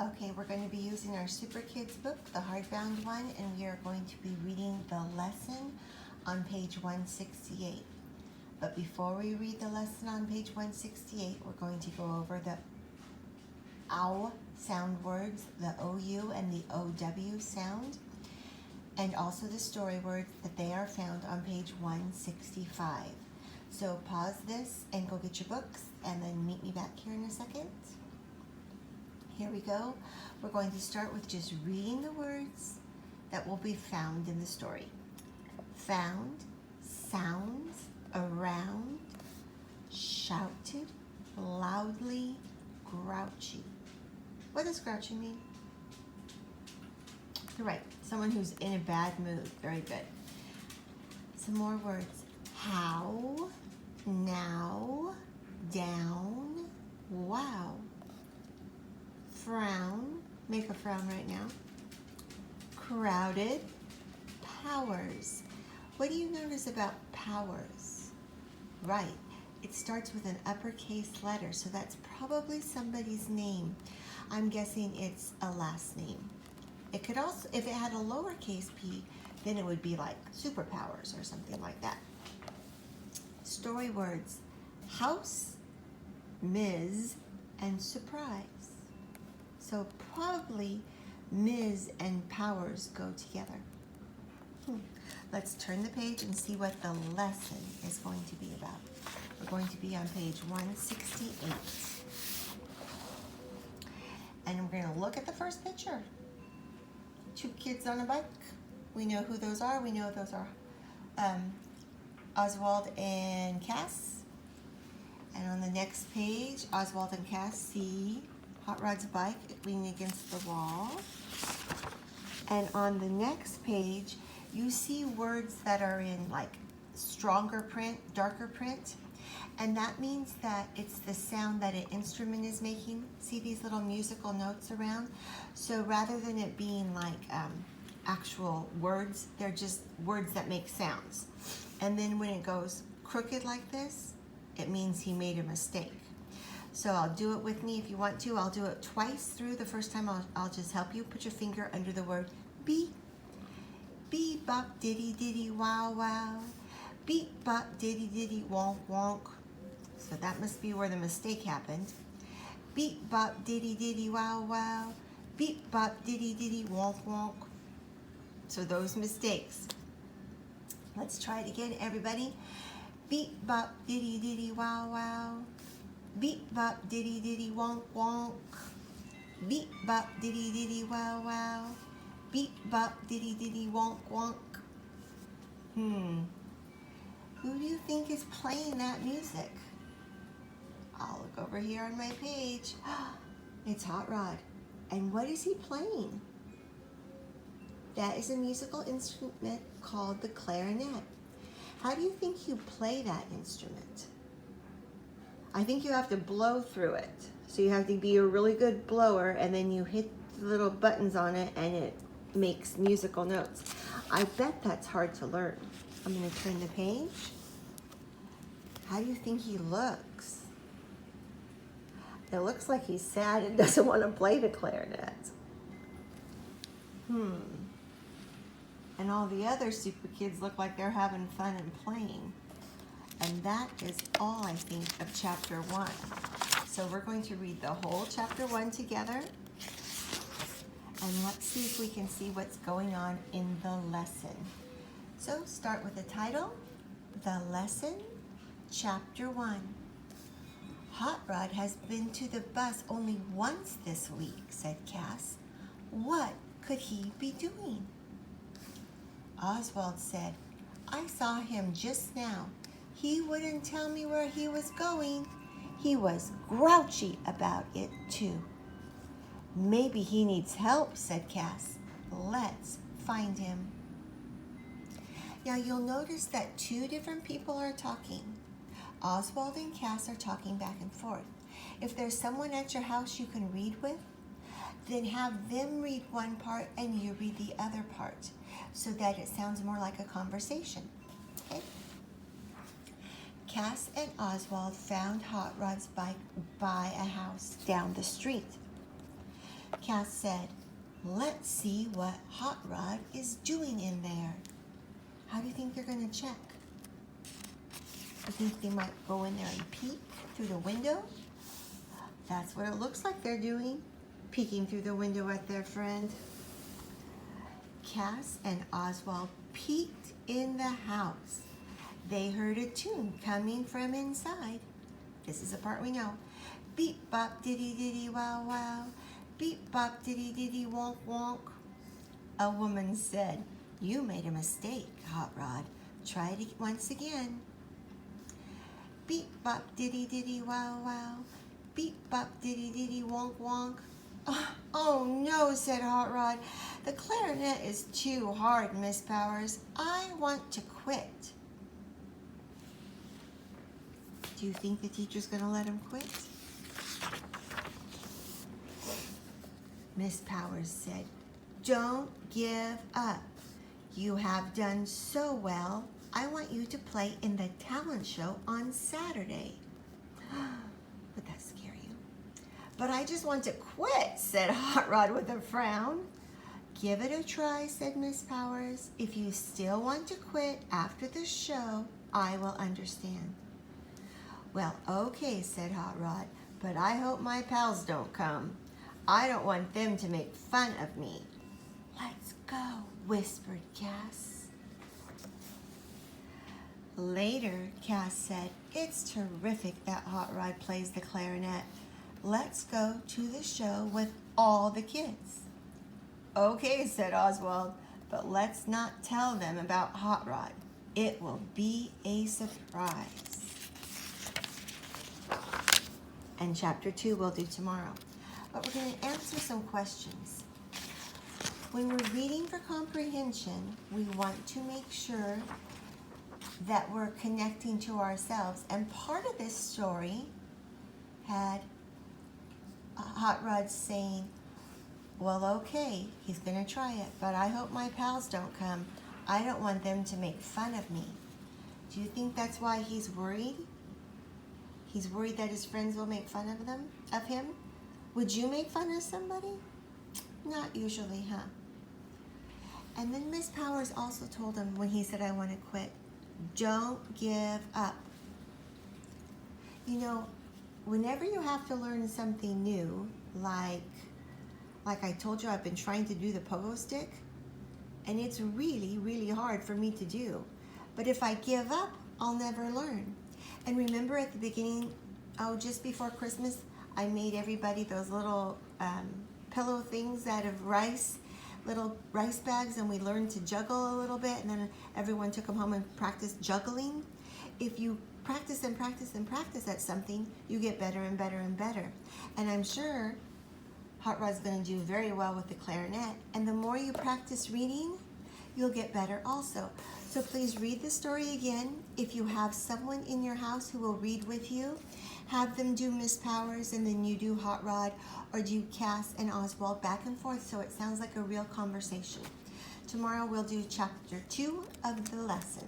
Okay, we're going to be using our Super Kids book, the hardbound one, and we are going to be reading the lesson on page 168. But before we read the lesson on page 168, we're going to go over the OW sound words, the OU and the OW sound, and also the story words that they are found on page 165. So pause this and go get your books, and then meet me back here in a second. Here we go. We're going to start with just reading the words that will be found in the story. Found, sounds, around, shouted, loudly, grouchy. What does grouchy mean? You're right, someone who's in a bad mood. Very good. Some more words. How, now, down, wow. Frown, make a frown right now. Crowded, powers. What do you notice about powers? Right, it starts with an uppercase letter, so that's probably somebody's name. I'm guessing it's a last name. It could also, if it had a lowercase p, then it would be like superpowers or something like that. Story words, house, Ms., and surprise. So probably Ms. and powers go together. Let's turn the page and see what the lesson is going to be about. We're going to be on page 168. And we're going to look at the first picture. Two kids on a bike. We know who those are. We know those are Oswald and Cass. And on the next page, Oswald and Cass see Hot Rod's bike leaning against the wall. And on the next page, you see words that are in like stronger print, darker print. And that means that it's the sound that an instrument is making. See these little musical notes around? So rather than it being like actual words, they're just words that make sounds. And then when it goes crooked like this, it means he made a mistake. So I'll do it with me if you want to. I'll do it twice through. The first time I'll just help you. Put your finger under the word beep. Beep bop diddy diddy wow wow. Beep bop diddy diddy wonk wonk. So that must be where the mistake happened. Beep bop diddy diddy wow wow. Beep bop diddy diddy wonk wonk. So those mistakes. Let's try it again, everybody. Beep bop diddy diddy wow wow. Beep bop diddy diddy wonk wonk. Beep bop diddy diddy wow wow. Beep bop diddy diddy wonk wonk. Who do you think is playing that music? I'll look over here on my page. It's Hot Rod. And what is he playing? That is a musical instrument called the clarinet. How do you think you play that instrument? I think you have to blow through it. So you have to be a really good blower, and then you hit the little buttons on it and it makes musical notes. I bet that's hard to learn. I'm going to turn the page. How do you think he looks? It looks like he's sad and doesn't want to play the clarinet. And all the other super kids look like they're having fun and playing. And that is all, I think, of chapter 1. So we're going to read the whole chapter 1 together. And let's see if we can see what's going on in the lesson. So start with the title, The Lesson, Chapter 1. Hot Rod has been to the bus only once this week, said Cass. What could he be doing? Oswald said, I saw him just now. He wouldn't tell me where he was going. He was grouchy about it, too. Maybe he needs help, said Cass. Let's find him. Now you'll notice that two different people are talking. Oswald and Cass are talking back and forth. If there's someone at your house you can read with, then have them read one part and you read the other part so that it sounds more like a conversation. Okay? Cass and Oswald found Hot Rod's bike by a house down the street. Cass said, let's see what Hot Rod is doing in there. How do you think they're going to check? You think they might go in there and peek through the window? That's what it looks like they're doing, peeking through the window at their friend. Cass and Oswald peeked in the house. They heard a tune coming from inside. This is the part we know. Beep bop diddy diddy wow wow. Beep bop diddy diddy wonk wonk. A woman said, you made a mistake, Hot Rod. Try it once again. Beep bop diddy diddy wow wow. Beep bop diddy diddy wonk wonk. Oh no, said Hot Rod. The clarinet is too hard, Miss Powers. I want to quit. Do you think the teacher's going to let him quit? Miss Powers said, don't give up. You have done so well. I want you to play in the talent show on Saturday. Would that scare you? But I just want to quit, said Hot Rod with a frown. Give it a try, said Miss Powers. If you still want to quit after the show, I will understand. Well, okay, said Hot Rod, but I hope my pals don't come. I don't want them to make fun of me. Let's go, whispered Cass. Later, Cass said, it's terrific that Hot Rod plays the clarinet. Let's go to the show with all the kids. Okay, said Oswald, but let's not tell them about Hot Rod. It will be a surprise. And chapter 2 we'll do tomorrow. But we're going to answer some questions. When we're reading for comprehension, we want to make sure that we're connecting to ourselves. And part of this story had Hot Rod saying, well, okay, he's going to try it, but I hope my pals don't come. I don't want them to make fun of me. Do you think that's why he's worried? He's worried that his friends will make fun of him? Would you make fun of somebody? Not usually, huh? And then Miss Powers also told him when he said, I want to quit, don't give up. You know, whenever you have to learn something new, like I told you, I've been trying to do the pogo stick, and it's really, really hard for me to do. But if I give up, I'll never learn. And remember at the beginning, just before Christmas, I made everybody those little pillow things out of rice, little rice bags, and we learned to juggle a little bit, and then everyone took them home and practiced juggling. If you practice and practice and practice at something, you get better and better and better. And I'm sure Hot Rod's going to do very well with the clarinet, and the more you practice reading, you'll get better also. So please read the story again. If you have someone in your house who will read with you, have them do Miss Powers and then you do Hot Rod, or do Cass and Oswald back and forth so it sounds like a real conversation. Tomorrow we'll do chapter 2 of the lesson.